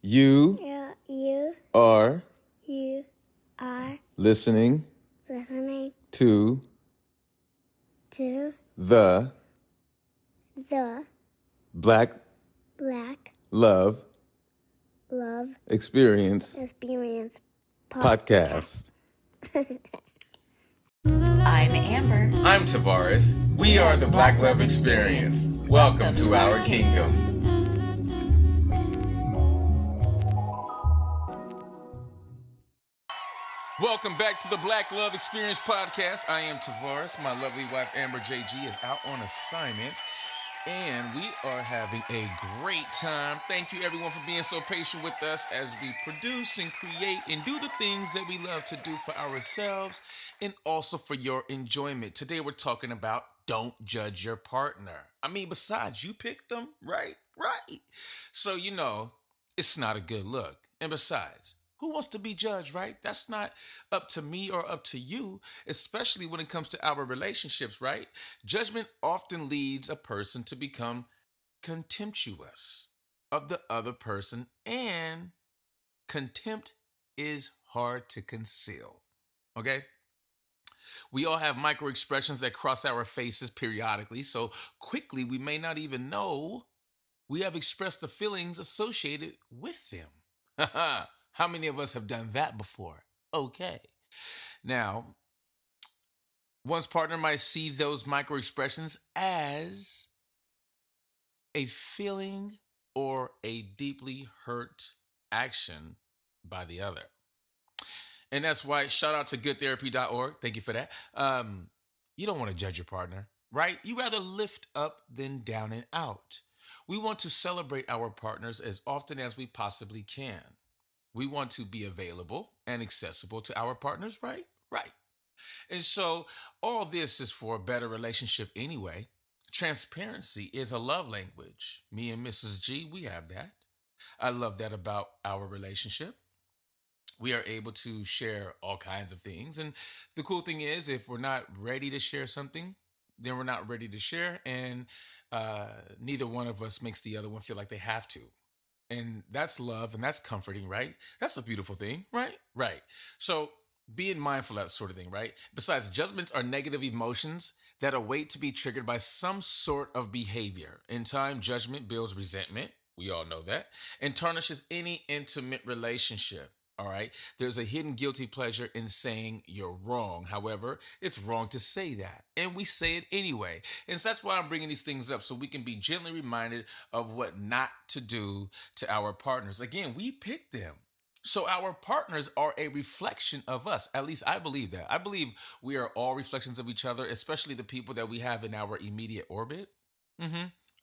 You You are you are listening listening to to the the Black Black Love Love Experience Experience podcast. I'm Amber. I'm Tavares. We are the Black Love Experience. Welcome to our kingdom. Welcome back to the Black Love Experience podcast. I am Tavares. My lovely wife Amber JG is out on assignment, and we are having a great time. Thank you everyone for being so patient with us as we produce and create and do the things that we love to do for ourselves and also for your enjoyment. Today we're talking about don't judge your partner. I mean, besides, you picked them, right? Right. So, it's not a good look. And besides, who wants to be judged, right? That's not up to me or up to you, especially when it comes to our relationships, right? Judgment often leads a person to become contemptuous of the other person, and contempt is hard to conceal. Okay? We all have micro expressions that cross our faces periodically, so quickly we may not even know we have expressed the feelings associated with them. How many of us have done that before? Okay. Now, one's partner might see those micro expressions as a feeling or a deeply hurt action by the other. And that's why, shout out to goodtherapy.org. Thank you for that. You don't want to judge your partner, right? You rather lift up than down and out. We want to celebrate our partners as often as we possibly can. We want to be available and accessible to our partners, right? Right. And so all this is for a better relationship anyway. Transparency is a love language. Me and Mrs. G, we have that. I love that about our relationship. We are able to share all kinds of things. And the cool thing is, if we're not ready to share something, then we're not ready to share. And neither one of us makes the other one feel like they have to. And that's love and that's comforting, right? That's a beautiful thing, right? Right. So being mindful of that sort of thing, right? Besides, judgments are negative emotions that await to be triggered by some sort of behavior. In time, judgment builds resentment. We all know that. And tarnishes any intimate relationship. All right. There's a hidden guilty pleasure in saying you're wrong. However, it's wrong to say that. And we say it anyway. And so that's why I'm bringing these things up so we can be gently reminded of what not to do to our partners. Again, we picked them. So our partners are a reflection of us. At least I believe that. I believe we are all reflections of each other, especially the people that we have in our immediate orbit.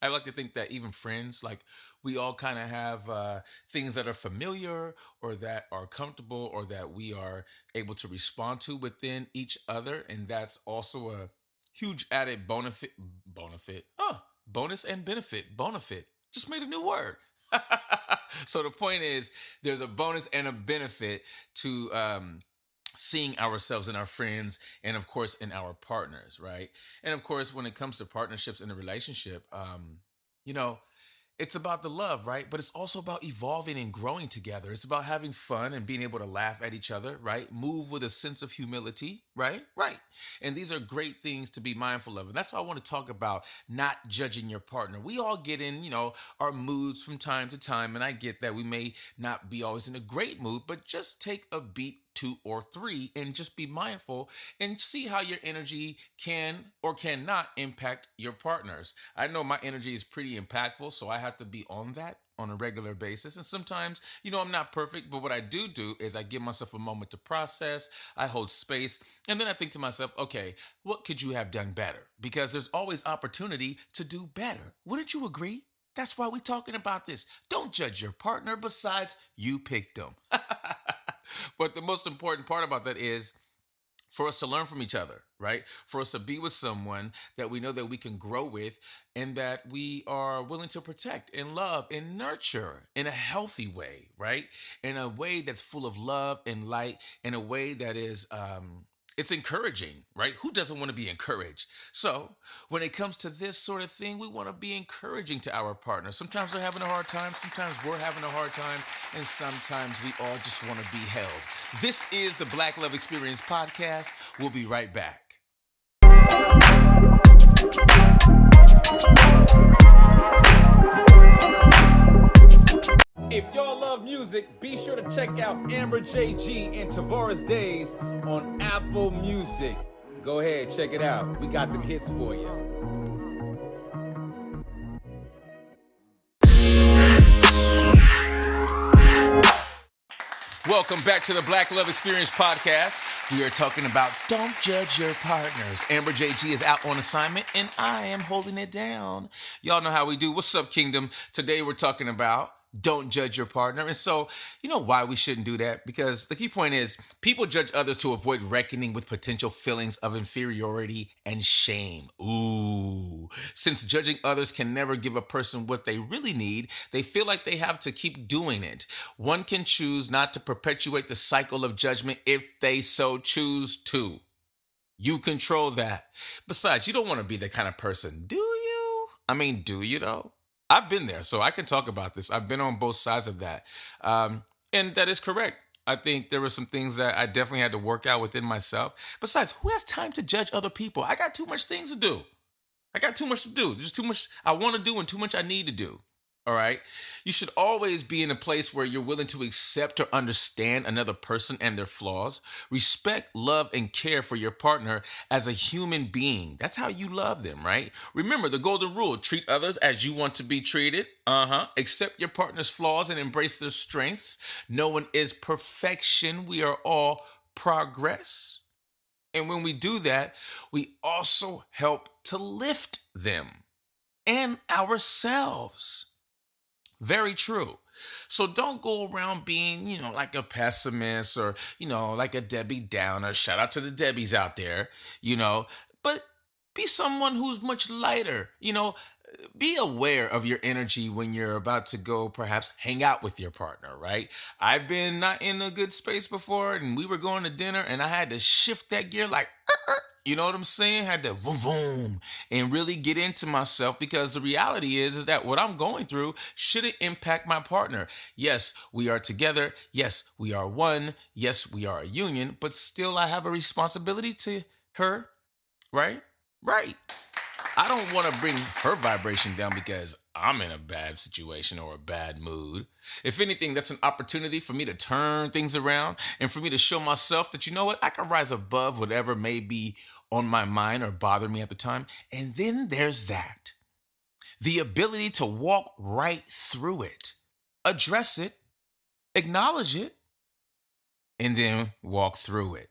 I like to think that even friends, like we all kind of have things that are familiar or that are comfortable or that we are able to respond to within each other. And that's also a huge added bonus and benefit, bonefit. Just made a new word. So the point is, there's a bonus and a benefit to seeing ourselves in our friends and of course in our partners, right? And of course when it comes to partnerships in a relationship, you know it's about the love, right? But it's also about evolving and growing together. It's about having fun and being able to laugh at each other, right? Move with a sense of humility, right? Right. And these are great things to be mindful of. And that's why I want to talk about not judging your partner. We all get in, our moods from time to time. And I get that we may not be always in a great mood, but just take a beat, two or three, and just be mindful and see how your energy can or cannot impact your partners. I know my energy is pretty impactful, so I have to be on that on a regular basis. And sometimes, I'm not perfect, but what I do is I give myself a moment to process, I hold space, and then I think to myself, okay, what could you have done better? Because there's always opportunity to do better. Wouldn't you agree? That's why we're talking about this. Don't judge your partner, besides, you picked them. But the most important part about that is for us to learn from each other, right? For us to be with someone that we know that we can grow with and that we are willing to protect and love and nurture in a healthy way, right? In a way that's full of love and light, in a way that is It's encouraging, right? Who doesn't want to be encouraged? So, when it comes to this sort of thing, we want to be encouraging to our partner. Sometimes they're having a hard time, sometimes we're having a hard time, and sometimes we all just want to be held. This is the Black Love Experience podcast. We'll be right back. If y'all love music, be sure to check out Amber JG and Tavares Days on Apple Music. Go ahead, check it out. We got them hits for you. Welcome back to the Black Love Experience podcast. We are talking about don't judge your partners. Amber JG is out on assignment and I am holding it down. Y'all know how we do. What's up, Kingdom? Today we're talking about don't judge your partner. And so, you know why we shouldn't do that? Because the key point is people judge others to avoid reckoning with potential feelings of inferiority and shame. Ooh. Since judging others can never give a person what they really need, they feel like they have to keep doing it. One can choose not to perpetuate the cycle of judgment if they so choose to. You control that. Besides, you don't want to be the kind of person, do you? I mean, do you though? I've been there, so I can talk about this. I've been on both sides of that. And that is correct. I think there were some things that I definitely had to work out within myself. Besides, who has time to judge other people? I got too much things to do. I got too much to do. There's too much I want to do and too much I need to do. All right. You should always be in a place where you're willing to accept or understand another person and their flaws. Respect, love, and care for your partner as a human being. That's how you love them, right? Remember the golden rule: treat others as you want to be treated. Accept your partner's flaws and embrace their strengths. No one is perfection. We are all progress. And when we do that, we also help to lift them and ourselves. Very true. So don't go around being, like a pessimist or, like a Debbie Downer. Shout out to the Debbies out there, but be someone who's much lighter, be aware of your energy when you're about to go perhaps hang out with your partner, right? I've been not in a good space before and we were going to dinner and I had to shift that gear like, you know what I'm saying? Had to boom, boom, and really get into myself because the reality is that what I'm going through shouldn't impact my partner. Yes, we are together. Yes, we are one. Yes, we are a union, but still I have a responsibility to her, right? Right. I don't want to bring her vibration down because I'm in a bad situation or a bad mood. If anything, that's an opportunity for me to turn things around and for me to show myself that, I can rise above whatever may be on my mind or bother me at the time. And then there's that. The ability to walk right through it, address it, acknowledge it, and then walk through it.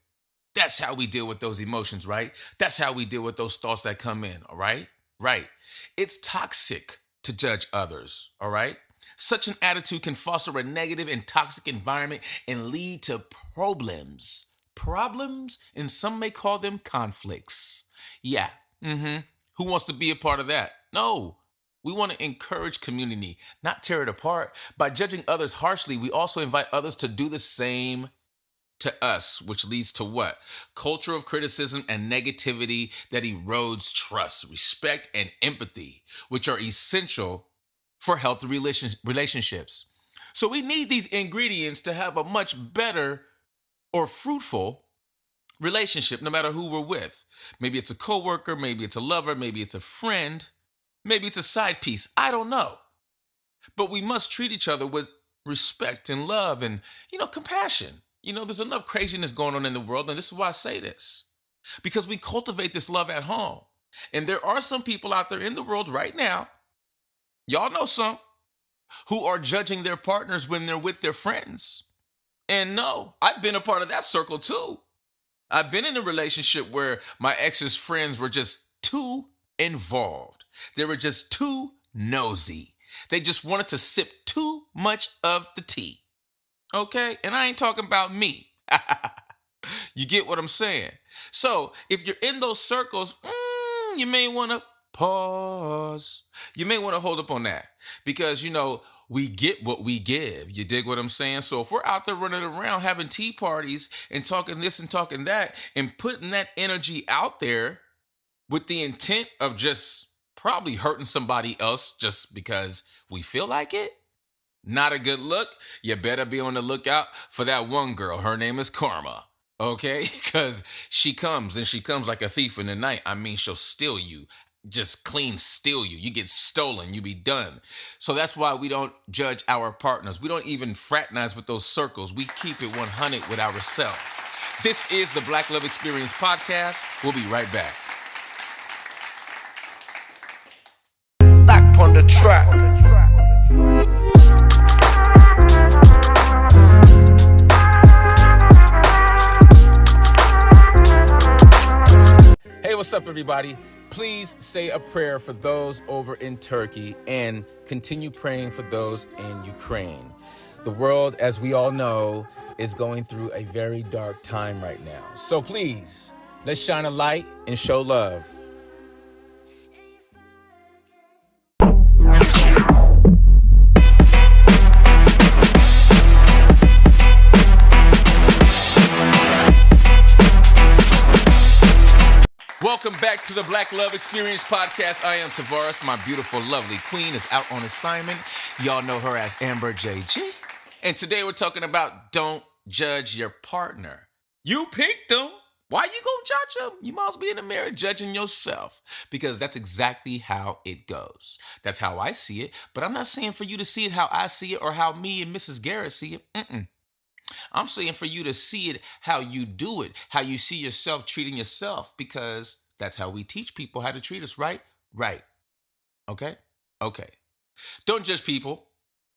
That's how we deal with those emotions, right? That's how we deal with those thoughts that come in, all right? Right. It's toxic to judge others, all right? Such an attitude can foster a negative and toxic environment and lead to problems. Problems, and some may call them conflicts. Yeah. Who wants to be a part of that? No. We want to encourage community, not tear it apart. By judging others harshly, we also invite others to do the same to us, which leads to what? Culture of criticism and negativity that erodes trust, respect, and empathy, which are essential for healthy relationships. So we need these ingredients to have a much better or fruitful relationship, no matter who we're with. Maybe it's a coworker, maybe it's a lover, maybe it's a friend, maybe it's a side piece. I don't know. But we must treat each other with respect and love and, compassion. There's enough craziness going on in the world, and this is why I say this. Because we cultivate this love at home. And there are some people out there in the world right now, y'all know some, who are judging their partners when they're with their friends. And no, I've been a part of that circle too. I've been in a relationship where my ex's friends were just too involved. They were just too nosy. They just wanted to sip too much of the tea. Okay? And I ain't talking about me. You get what I'm saying? So if you're in those circles, you may want to pause. You may want to hold up on that because, we get what we give. You dig what I'm saying? So if we're out there running around having tea parties and talking this and talking that and putting that energy out there with the intent of just probably hurting somebody else just because we feel like it, not a good look. You better be on the lookout for that one girl. Her name is Karma. Okay? Because she comes like a thief in the night. I mean, she'll steal you. Just clean steal you. You get stolen. You be done. So that's why we don't judge our partners. We don't even fraternize with those circles. We keep it 100 with ourselves. This is the Black Love Experience podcast. We'll be right back. Back on the track. Hey, what's up, everybody? Please say a prayer for those over in Turkey and continue praying for those in Ukraine. The world, as we all know, is going through a very dark time right now. So please, let's shine a light and show love. Welcome back to the Black Love Experience podcast. I am Tavares. My beautiful, lovely queen is out on assignment. Y'all know her as Amber JG. And today we're talking about don't judge your partner. You picked them. Why you gonna judge them? You must be in the mirror judging yourself, because that's exactly how it goes. That's how I see it. But I'm not saying for you to see it how I see it or how me and Mrs. Garrett see it. I'm saying for you to see it how you do it, how you see yourself treating yourself, because that's how we teach people how to treat us, right? Right. Okay? Okay. Don't judge people.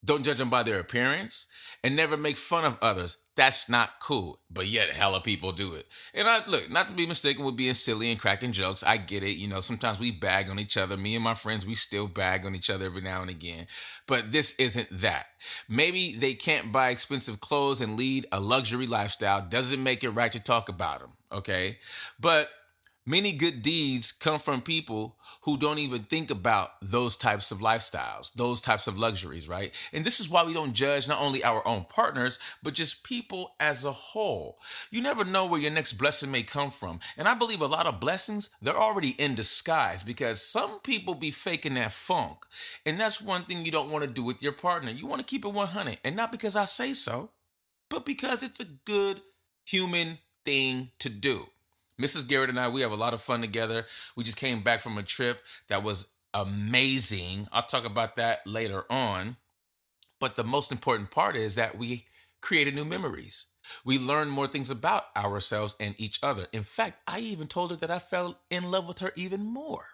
Don't judge them by their appearance, and never make fun of others. That's not cool, but yet hella people do it. And I look, not to be mistaken with being silly and cracking jokes. I get it. You know, sometimes we bag on each other. Me and my friends, we still bag on each other every now and again. But this isn't that. Maybe they can't buy expensive clothes and lead a luxury lifestyle. Doesn't make it right to talk about them, okay? But many good deeds come from people who don't even think about those types of lifestyles, those types of luxuries, right? And this is why we don't judge not only our own partners, but just people as a whole. You never know where your next blessing may come from. And I believe a lot of blessings, they're already in disguise, because some people be faking that funk. And that's one thing you don't want to do with your partner. You want to keep it 100. And not because I say so, but because it's a good human thing to do. Mrs. Garrett and I, we have a lot of fun together. We just came back from a trip that was amazing. I'll talk about that later on. But the most important part is that we created new memories. We learned more things about ourselves and each other. In fact, I even told her that I fell in love with her even more.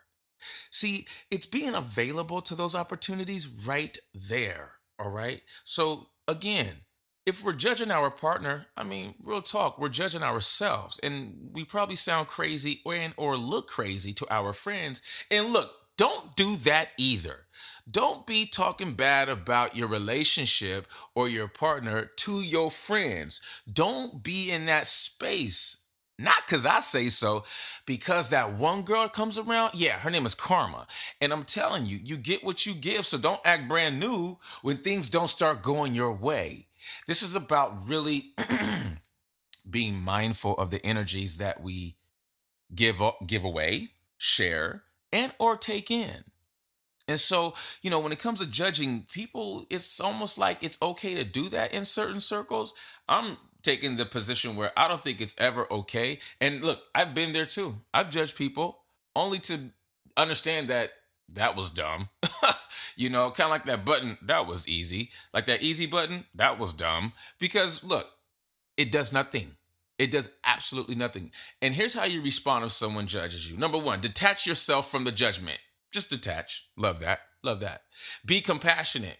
See, it's being available to those opportunities right there. All right. So again, if we're judging our partner, I mean, real talk, we're judging ourselves, and we probably sound crazy or look crazy to our friends. And look, don't do that either. Don't be talking bad about your relationship or your partner to your friends. Don't be in that space. Not because I say so, because that one girl comes around, yeah, her name is Karma. And I'm telling you, you get what you give, so don't act brand new when things don't start going your way. This is about really being mindful of the energies that we give away, share, and or take in. And so, when it comes to judging people, it's almost like it's okay to do that in certain circles. I'm taking the position where I don't think it's ever okay. And look, I've been there too. I've judged people only to understand that was dumb. Kind of like that button, that was easy. Like that easy button, that was dumb. Because look, it does nothing. It does absolutely nothing. And here's how you respond if someone judges you. Number one, detach yourself from the judgment. Just detach. Love that. Love that. Be compassionate.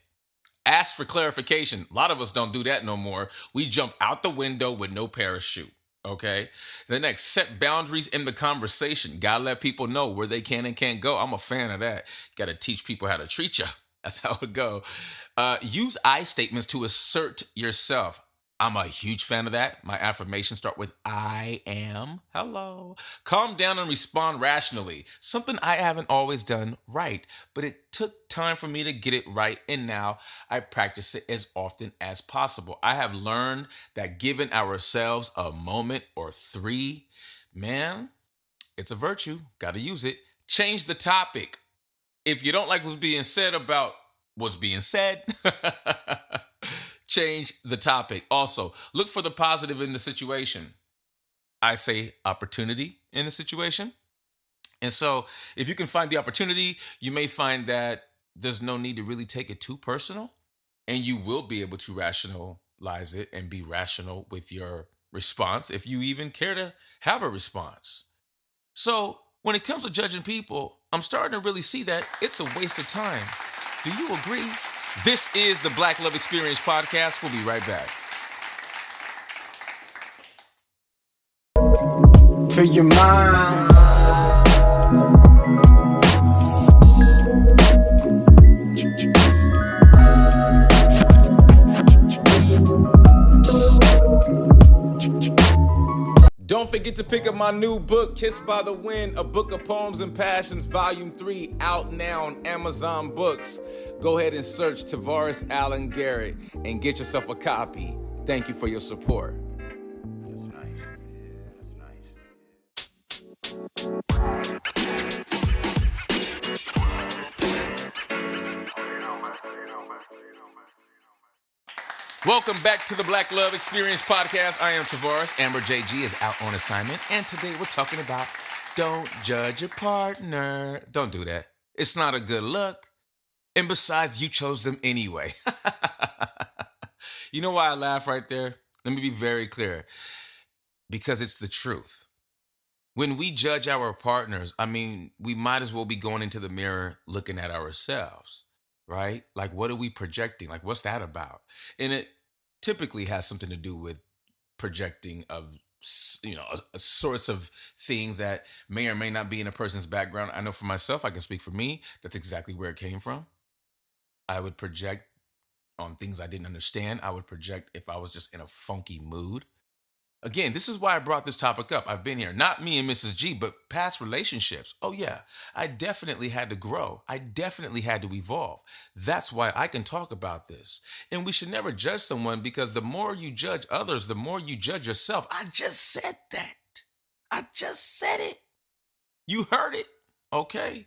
Ask for clarification. A lot of us don't do that no more. We jump out the window with no parachute. Okay. The next, set boundaries in the conversation. Gotta let people know where they can and can't go. I'm a fan of that. Gotta teach people how to treat you. That's how it go. Use I statements to assert yourself. I'm a huge fan of that. My affirmations start with I am. Hello. Calm down and respond rationally. Something I haven't always done right, but it took time for me to get it right, and now I practice it as often as possible. I have learned that giving ourselves a moment or three, man, it's a virtue. Got to use it. Change the topic. If you don't like what's being said about what's being said, change the topic. Also, look for the positive in the situation. I say opportunity in the situation. And so, if you can find the opportunity, you may find that there's no need to really take it too personal, and you will be able to rationalize it and be rational with your response if you even care to have a response. So, when it comes to judging people, I'm starting to really see that it's a waste of time. Do you agree? This is the Black Love Experience podcast. We'll be right back. For your mind. Don't forget to pick up my new book, Kissed by the Wind, a book of poems and passions, volume 3, out now on Amazon Books. Go ahead and search Tavares Allen Garrett and get yourself a copy. Thank you for your support. Welcome back to the Black Love Experience podcast. I am Tavares. Amber JG is out on assignment, and today we're talking about don't judge your partner. Don't do that. It's not a good look. And besides, you chose them anyway. You know why I laugh right there? Let me be very clear. Because it's the truth. When we judge our partners, we might as well be going into the mirror looking at ourselves, right? Like, what are we projecting? Like, what's that about? And it typically has something to do with projecting of, sorts of things that may or may not be in a person's background. I know for myself, I can speak for me, that's exactly where it came from. I would project on things I didn't understand. I would project if I was just in a funky mood. Again, this is why I brought this topic up. I've been here, not me and Mrs. G, but past relationships. Oh, yeah, I definitely had to grow. I definitely had to evolve. That's why I can talk about this. And we should never judge someone, because the more you judge others, the more you judge yourself. I just said that. I just said it. You heard it, okay?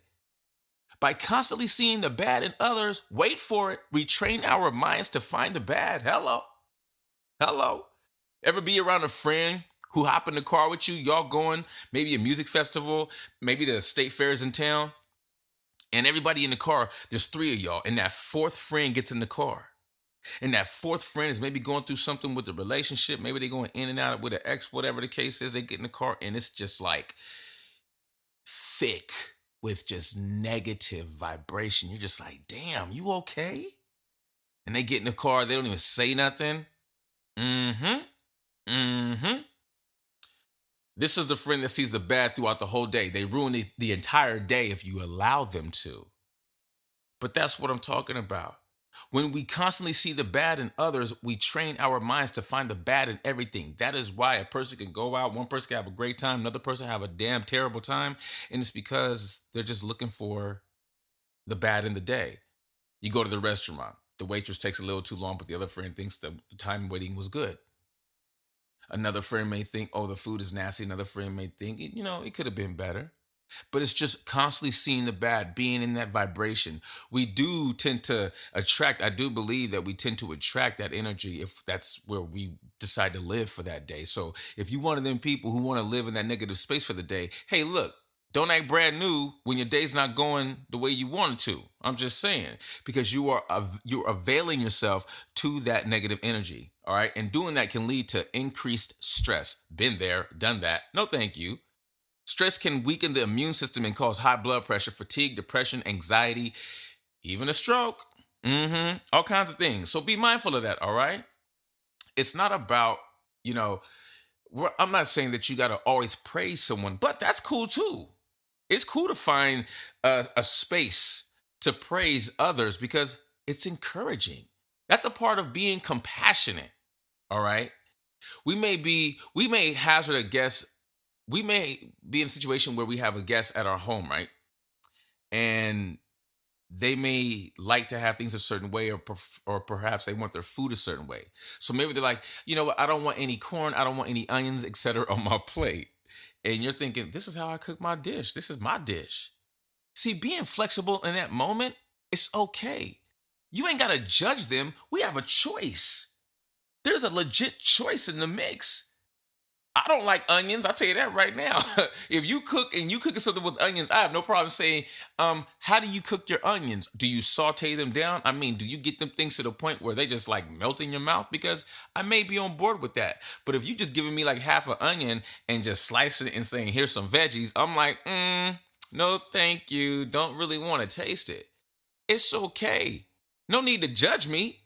By constantly seeing the bad in others, wait for it, we train our minds to find the bad. Hello. Ever be around a friend who hop in the car with you, y'all going maybe a music festival, maybe the state fairs in town, and everybody in the car, there's 3 of y'all, and that 4th friend gets in the car. And that 4th friend is maybe going through something with the relationship, maybe they're going in and out with an ex, whatever the case is, they get in the car, and it's just like thick with just negative vibration. You're just like, damn, you okay? And they get in the car, they don't even say nothing. This is the friend that sees the bad throughout the whole day. They ruin the entire day if you allow them to. But that's what I'm talking about. When we constantly see the bad in others, we train our minds to find the bad in everything. That is why a person can go out, one person can have a great time, another person have a damn terrible time, and it's because they're just looking for the bad in the day. You go to the restaurant, the waitress takes a little too long, but the other friend thinks the time waiting was good. Another friend may think, oh, the food is nasty. Another friend may think, it could have been better. But it's just constantly seeing the bad, being in that vibration. We do tend to attract, I do believe that we tend to attract that energy if that's where we decide to live for that day. So if you're one of them people who want to live in that negative space for the day, hey, look, don't act brand new when your day's not going the way you want it to. I'm just saying, because you're availing yourself to that negative energy. All right. And doing that can lead to increased stress. Been there, done that. No, thank you. Stress can weaken the immune system and cause high blood pressure, fatigue, depression, anxiety, even a stroke. All kinds of things. So be mindful of that. All right. It's not about, I'm not saying that you got to always praise someone, but that's cool too. It's cool to find a space to praise others because it's encouraging. That's a part of being compassionate. All right. We may hazard a guess. We may be in a situation where we have a guest at our home, right? And they may like to have things a certain way, or perhaps they want their food a certain way. So maybe they're like, you know what, I don't want any corn, I don't want any onions, etc. on my plate. And you're thinking, this is how I cook my dish. This is my dish. See, being flexible in that moment, it's okay. You ain't gotta judge them. We have a choice. There's a legit choice in the mix. I don't like onions. I'll tell you that right now. If you cook and you cook something with onions, I have no problem saying, how do you cook your onions? Do you saute them down? I mean, do you get them things to the point where they just like melt in your mouth? Because I may be on board with that. But if you just giving me like half an onion and just slicing it and saying, here's some veggies, I'm like, no, thank you. Don't really want to taste it. It's okay. No need to judge me.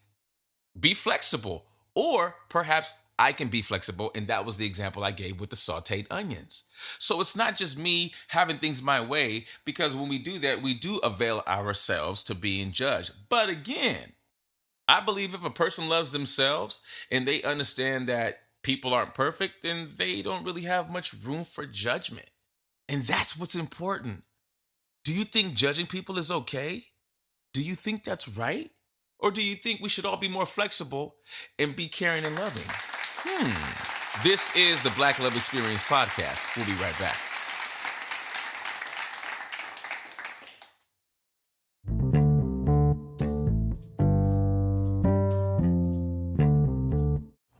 Be flexible. Or perhaps I can be flexible. And that was the example I gave with the sauteed onions. So it's not just me having things my way, because when we do that, we do avail ourselves to being judged. But again, I believe if a person loves themselves and they understand that people aren't perfect, then they don't really have much room for judgment. And that's what's important. Do you think judging people is okay? Do you think that's right? Or do you think we should all be more flexible and be caring and loving? This is the Black Love Experience podcast. We'll be right back.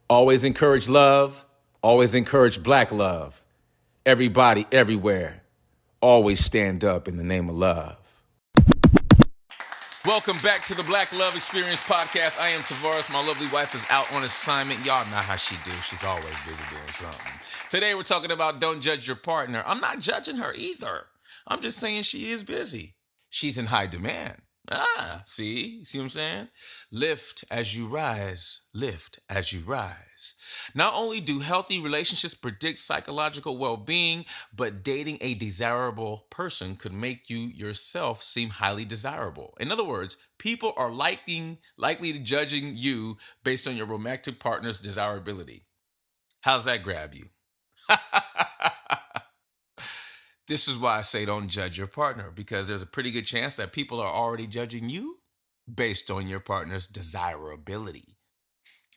Always encourage love. Always encourage Black love. Everybody, everywhere. Always stand up in the name of love. Welcome back to the Black Love Experience podcast. I am Tavares. My lovely wife is out on assignment. Y'all know how she do. She's always busy doing something. Today we're talking about don't judge your partner. I'm not judging her either. I'm just saying she is busy. She's in high demand. See what I'm saying? Lift as you rise. Lift as you rise. Not only do healthy relationships predict psychological well-being, but dating a desirable person could make you yourself seem highly desirable. In other words, people are likely to judging you based on your romantic partner's desirability. How's that grab you? This is why I say don't judge your partner, because there's a pretty good chance that people are already judging you based on your partner's desirability.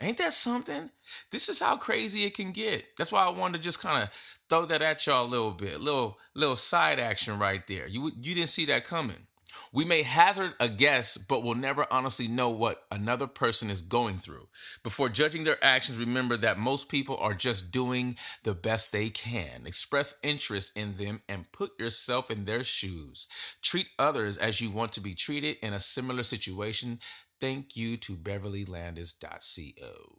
Ain't that something? This is how crazy it can get. That's why I wanted to just kind of throw that at y'all a little bit, little side action right there. You didn't see that coming. We may hazard a guess, but we'll never honestly know what another person is going through. Before judging their actions, remember that most people are just doing the best they can. Express interest in them and put yourself in their shoes. Treat others as you want to be treated in a similar situation. Thank you to BeverlyLandis.co.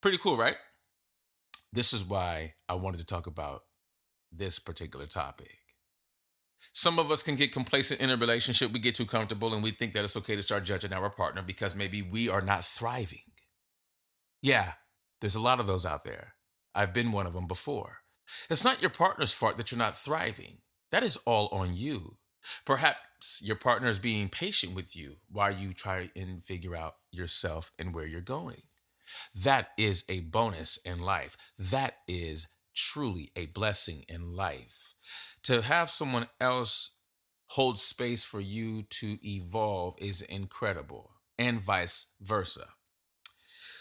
Pretty cool, right? This is why I wanted to talk about this particular topic. Some of us can get complacent in a relationship. We get too comfortable and we think that it's okay to start judging our partner because maybe we are not thriving. Yeah, there's a lot of those out there. I've been one of them before. It's not your partner's fault that you're not thriving. That is all on you. Perhaps your partner is being patient with you while you try and figure out yourself and where you're going. That is a bonus in life. That is truly a blessing in life. To have someone else hold space for you to evolve is incredible, and vice versa.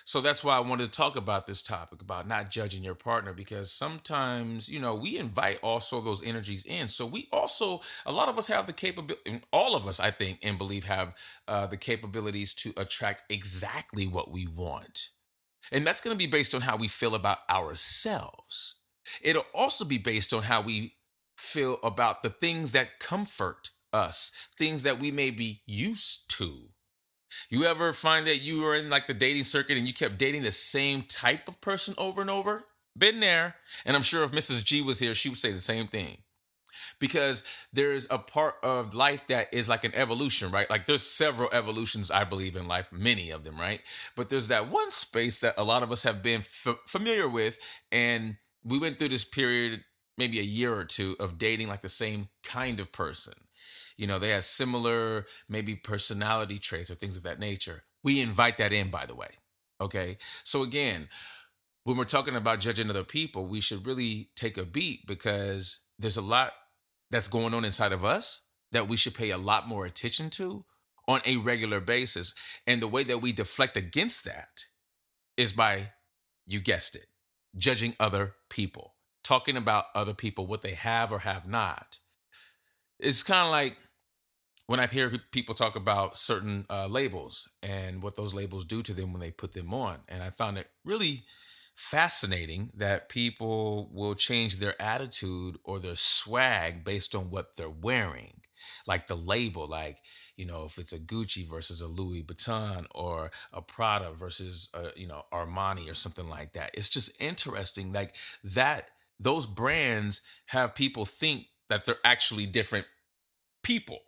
So that's why I wanted to talk about this topic about not judging your partner, because sometimes, we invite also those energies in. So we also, a lot of us have the capability, all of us, I think, and believe have the capabilities to attract exactly what we want. And that's going to be based on how we feel about ourselves. It'll also be based on how we feel about the things that comfort us, things that we may be used to. You ever find that you were in like the dating circuit and you kept dating the same type of person over and over? Been there. And I'm sure if Mrs. G was here, she would say the same thing. Because there's a part of life that is like an evolution, right? Like there's several evolutions, I believe, in life, many of them, right? But there's that one space that a lot of us have been familiar with. And we went through this period, maybe a year or two, of dating like the same kind of person. They had similar maybe personality traits or things of that nature. We invite that in, by the way. Okay. So again, when we're talking about judging other people, we should really take a beat because there's a lot that's going on inside of us that we should pay a lot more attention to on a regular basis. And the way that we deflect against that is by, you guessed it, judging other people, talking about other people, what they have or have not. It's kind of like when I hear people talk about certain labels and what those labels do to them when they put them on. And I found it really fascinating that people will change their attitude or their swag based on what they're wearing. Like the label, like, if it's a Gucci versus a Louis Vuitton or a Prada versus, Armani or something like that. It's just interesting. Like that, those brands have people think that they're actually different people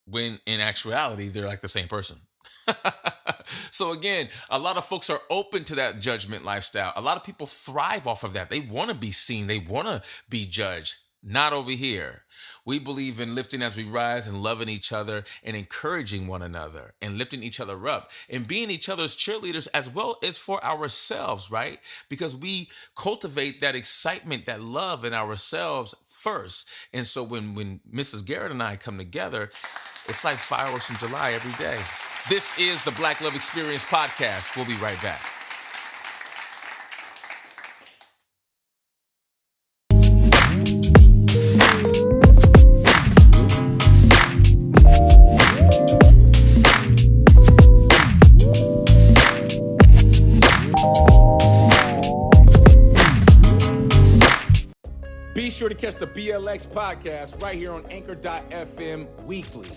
when in actuality they're like the same person. So again, a lot of folks are open to that judgment lifestyle. A lot of people thrive off of that. They want to be seen, they want to be judged. Not over here. We believe in lifting as we rise and loving each other and encouraging one another and lifting each other up and being each other's cheerleaders as well as for ourselves, right? Because we cultivate that excitement, that love in ourselves first. And so when Mrs. Garrett and I come together, it's like fireworks in July every day. This is the Black Love Experience podcast. We'll be right back. Be sure to catch the BLX podcast right here on Anchor.fm weekly.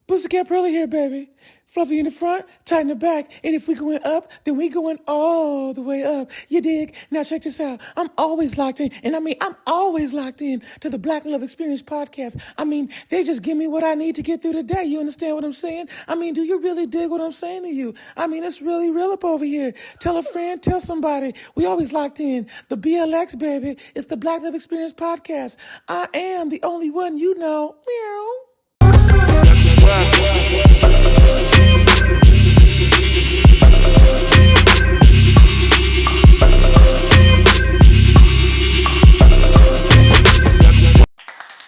Pussycat Pearly here, baby. Fluffy in the front, tight in the back. And if we going up, then we going all the way up. You dig? Now check this out. I'm always locked in. And I'm always locked in to the Black Love Experience podcast. They just give me what I need to get through the day. You understand what I'm saying? Do you really dig what I'm saying to you? It's really real up over here. Tell a friend, tell somebody. We always locked in. The BLX, baby. It's the Black Love Experience podcast. I am the only one you know. Meow.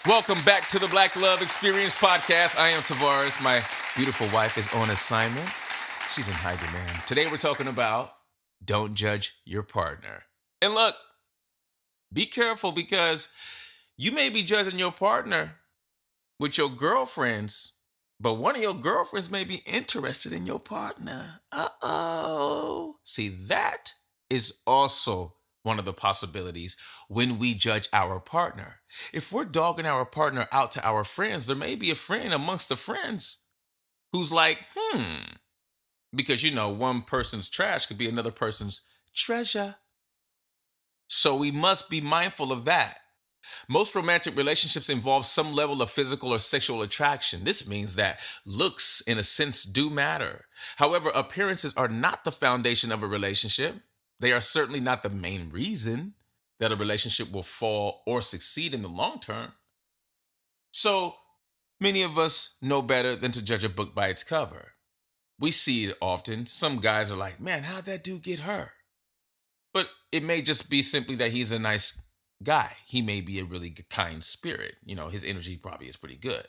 Welcome back to the Black Love Experience podcast. I am Tavares. My beautiful wife is on assignment. She's in high demand. Today we're talking about don't judge your partner. And look, be careful because you may be judging your partner with your girlfriends, but one of your girlfriends may be interested in your partner. Uh-oh. See, that is also one of the possibilities when we judge our partner. If we're dogging our partner out to our friends, there may be a friend amongst the friends who's like, because one person's trash could be another person's treasure. So we must be mindful of that. Most romantic relationships involve some level of physical or sexual attraction. This means that looks, in a sense, do matter. However, appearances are not the foundation of a relationship. They are certainly not the main reason that a relationship will fall or succeed in the long term. So many of us know better than to judge a book by its cover. We see it often. Some guys are like, man, how'd that dude get her? But it may just be simply that he's a nice guy. He may be a really kind spirit. His energy probably is pretty good.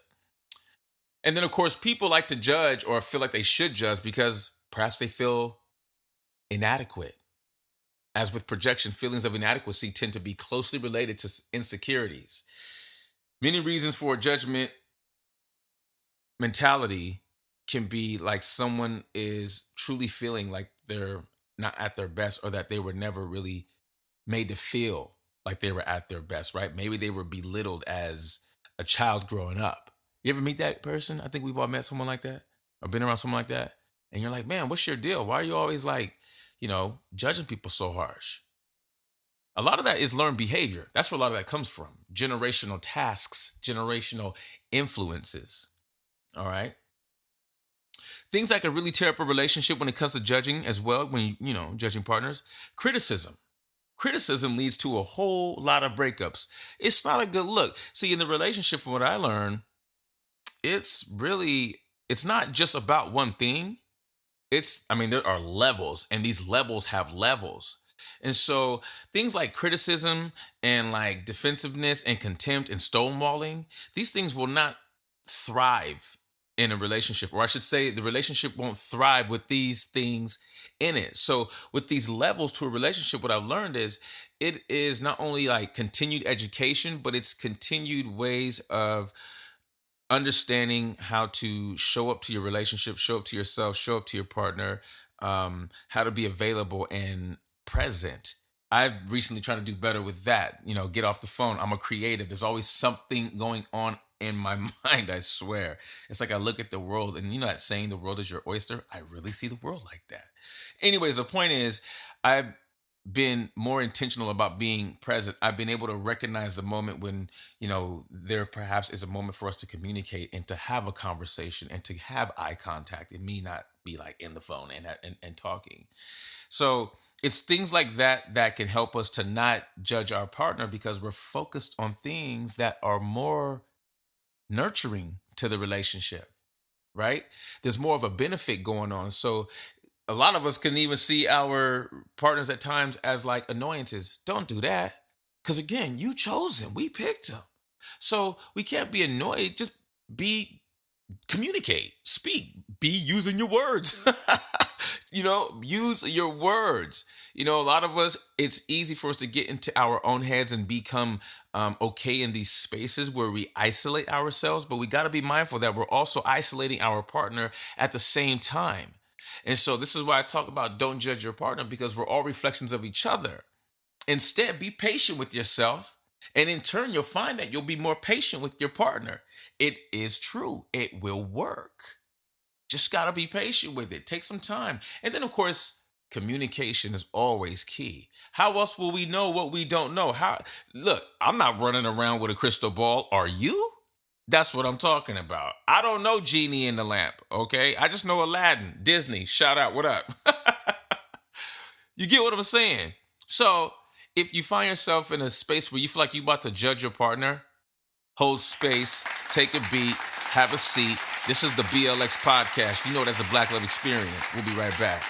And then, of course, people like to judge or feel like they should judge because perhaps they feel inadequate. As with projection, feelings of inadequacy tend to be closely related to insecurities. Many reasons for a judgment mentality can be like someone is truly feeling like they're not at their best or that they were never really made to feel like they were at their best, right? Maybe they were belittled as a child growing up. You ever meet that person? I think we've all met someone like that or been around someone like that. And you're like, man, what's your deal? Why are you always judging people so harsh? A lot of that is learned behavior. That's where a lot of that comes from. Generational tasks, generational influences. All right. Things that can really tear up a relationship when it comes to judging as well, when judging partners. Criticism. Criticism leads to a whole lot of breakups. It's not a good look. See, in the relationship, from what I learned, it's not just about one thing. There are levels, and these levels have levels. And so things like criticism and like defensiveness and contempt and stonewalling, these things will not thrive in a relationship, or I should say, the relationship won't thrive with these things in it. So, with these levels to a relationship, what I've learned is it is not only like continued education, but it's continued ways of understanding how to show up to your relationship, show up to yourself, show up to your partner, how to be available and present. I've recently tried to do better with that. Get off the phone. I'm a creative. There's always something going on in my mind, I swear. It's like I look at the world, and that saying, the world is your oyster. I really see the world like that. Anyways, the point is, I've been more intentional about being present. I've been able to recognize the moment when, there perhaps is a moment for us to communicate and to have a conversation and to have eye contact, and me not be like in the phone and talking. So it's things like that that can help us to not judge our partner, because we're focused on things that are more nurturing to the relationship, right? There's more of a benefit going on. So a lot of us can even see our partners at times as like annoyances. Don't do that. Because again, you chose him. We picked him. So we can't be annoyed. Just communicate, speak, be using your words. Use your words. A lot of us, it's easy for us to get into our own heads and become okay in these spaces where we isolate ourselves, but we got to be mindful that we're also isolating our partner at the same time. And so this is why I talk about don't judge your partner, because we're all reflections of each other. Instead, be patient with yourself. And in turn, you'll find that you'll be more patient with your partner. It is true. It will work. Just got to be patient with it. Take some time. And then, of course, communication is always key. How else will we know what we don't know? Look, I'm not running around with a crystal ball. Are you? That's what I'm talking about. I don't know Genie in the Lamp, okay? I just know Aladdin. Disney, shout out, what up? You get what I'm saying? So if you find yourself in a space where you feel like you're about to judge your partner, hold space, take a beat, have a seat. This is the BLX podcast. You know that's a Black Love Experience. We'll be right back.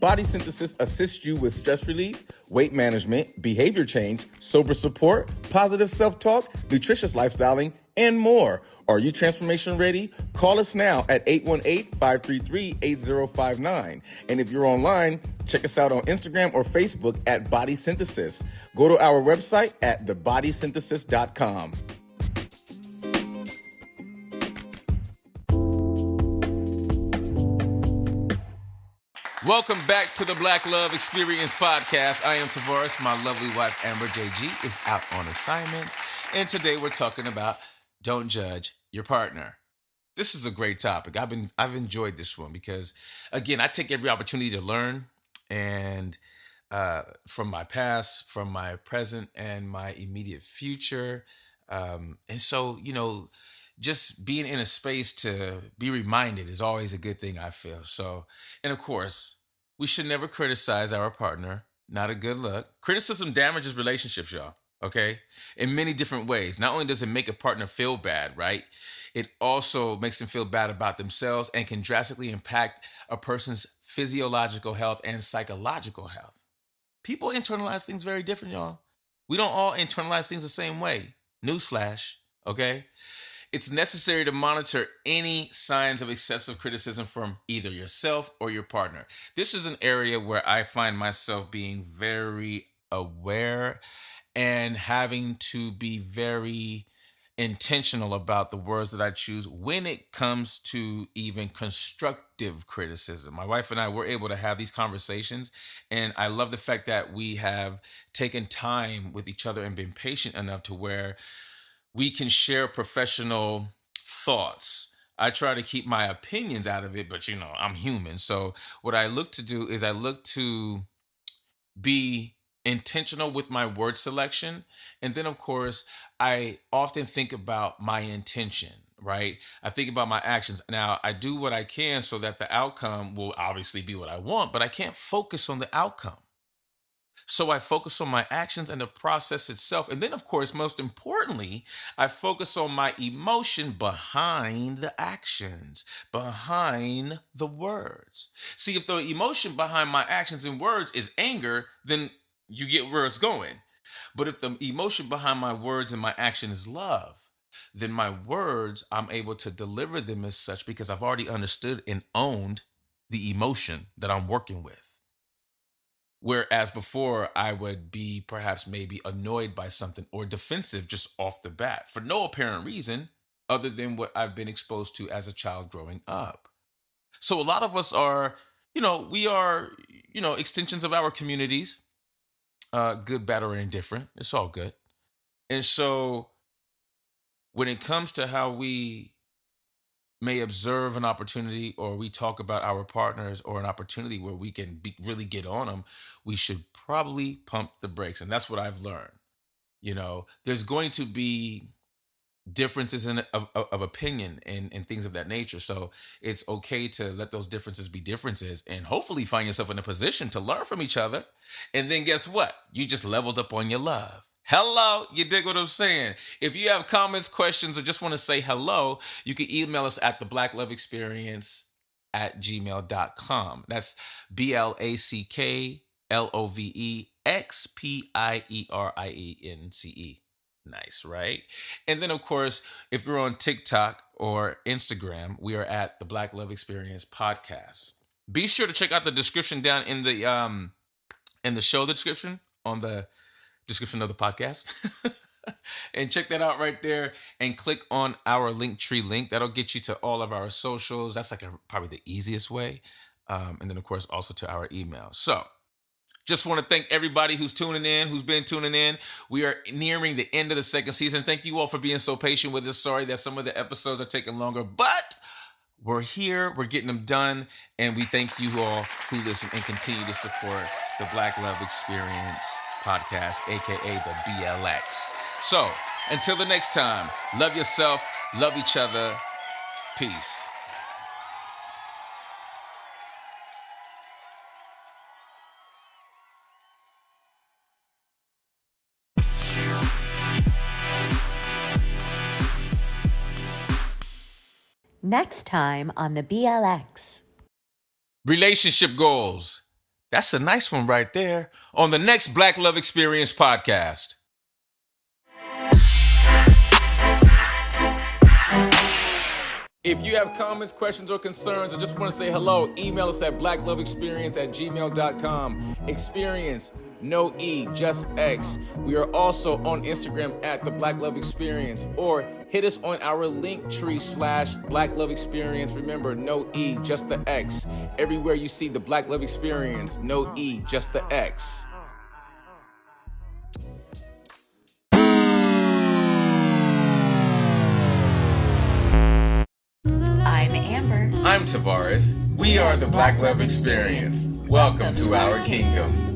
Body Synthesis assists you with stress relief, weight management, behavior change, sober support, positive self-talk, nutritious lifestyling, and more. Are you transformation ready? Call us now at 818-533-8059. And if you're online, check us out on Instagram or Facebook at Body Synthesis. Go to our website at thebodysynthesis.com. Welcome back to the Black Love Experience podcast. I am Tavares. My lovely wife, Amber JG, is out on assignment. And today we're talking about don't judge your partner. This is a great topic. I've enjoyed this one because, again, I take every opportunity to learn, and from my past, from my present, and my immediate future. And so, just being in a space to be reminded is always a good thing, I feel. So, and of course, we should never criticize our partner. Not a good look. Criticism damages relationships, y'all. Okay? In many different ways. Not only does it make a partner feel bad, right? It also makes them feel bad about themselves and can drastically impact a person's physiological health and psychological health. People internalize things very different, y'all. We don't all internalize things the same way. Newsflash, okay? It's necessary to monitor any signs of excessive criticism from either yourself or your partner. This is an area where I find myself being very aware and having to be very intentional about the words that I choose when it comes to even constructive criticism. My wife and I were able to have these conversations, and I love the fact that we have taken time with each other and been patient enough to where we can share professional thoughts. I try to keep my opinions out of it, but I'm human. So what I look to do is I look to be intentional with my word selection. And then, of course, I often think about my intention, right? I think about my actions. Now, I do what I can so that the outcome will obviously be what I want, but I can't focus on the outcome. So I focus on my actions and the process itself. And then, of course, most importantly, I focus on my emotion behind the actions, behind the words. See, if the emotion behind my actions and words is anger, then you get where it's going. But if the emotion behind my words and my action is love, then my words, I'm able to deliver them as such because I've already understood and owned the emotion that I'm working with. Whereas before, I would be perhaps maybe annoyed by something or defensive just off the bat for no apparent reason other than what I've been exposed to as a child growing up. So a lot of us are, we are, extensions of our communities, good, bad, or indifferent. It's all good. And so when it comes to how we may observe an opportunity or we talk about our partners or an opportunity where we can really get on them, we should probably pump the brakes. And that's what I've learned. There's going to be differences of opinion and things of that nature. So it's okay to let those differences be differences and hopefully find yourself in a position to learn from each other. And then guess what? You just leveled up on your love. Hello, you dig what I'm saying? If you have comments, questions, or just want to say hello, you can email us at theblackloveexperience@gmail.com. That's BLACKLOVEXPIERIENCE. Nice, right? And then, of course, if you're on TikTok or Instagram, we are at the Black Love Experience Podcast. Be sure to check out the description down in the show description on the description of the podcast and check that out right there and click on our Linktree link. That'll get you to all of our socials. That's probably the easiest way. And then, of course, also to our email. So just want to thank everybody who's tuning in, who's been tuning in. We are nearing the end of the second season. Thank you all for being so patient with us. Sorry that some of the episodes are taking longer, but we're here. We're getting them done. And we thank you all who listen and continue to support the Black Love Experience Podcast, aka the BLX. So until the next time, love yourself, love each other. Peace. Next time on the BLX. Relationship goals. That's a nice one right there on the next Black Love Experience podcast. If you have comments, questions, or concerns, or just want to say hello, email us at blackloveexperience@gmail.com. Experience, no E, just X. We are also on Instagram at the Black Love Experience, or hit us on our Linktree /Black Love Experience. Remember, no E, just the X. Everywhere you see the Black Love Experience, no E, just the X. I'm Amber. I'm Tavares. We are the Black Love Experience. Welcome to our kingdom.